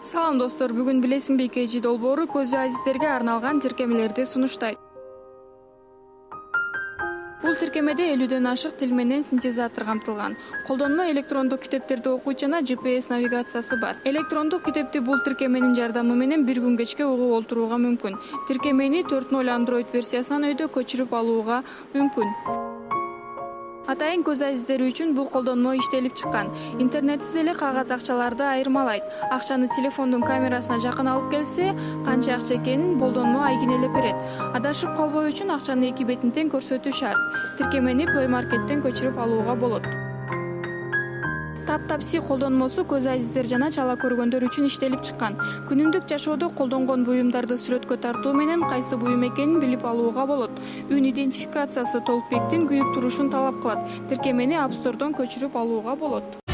Салам достор, бүгүн билесиңби KG долбоору көзү азиздерге арналган тиркемелерди сунуштайт. Бул тиркемеде 50дөн ашык тил менен синтезатор камтылган. Колдонмо электрондук китептерди окуйт жана GPS навигациясы бар. Электрондук китепти бул тиркеменин жардамы менен бир күн кечке угуп олтурууга мүмкүн. Тиркемени 4.0 Android версиясынан өйдө көчүрүп алууга мүмкүн. Атайын көз азиздери үчүн бул колдонмо иштелип чыккан. Интернетсиз эле кагаз акчаларды айырмалайт. Акчаны телефондун камерасына жакын алып келсе, канча акча экенин колдонмо айкинелеп берет. Адашып калбоо үчүн акчаны эки бетин тең көрсөтүү шарт. Тиркемени Play Market'тен көчүрүп алууга болот. Tap-Tap-C колдонмосу көз азиздер жана чала көргөндөр үчүн иштелип чыккан. Күнүмдүк жашоодо колдонгон буюмдарды сүрөткө тартуу менен кайсы буюм экенин билип алууга болот. Үн идентификациясы толук бектин күйүп турушун талап кылат. Тиркемени App Store'дон көчүрүп алууга болот.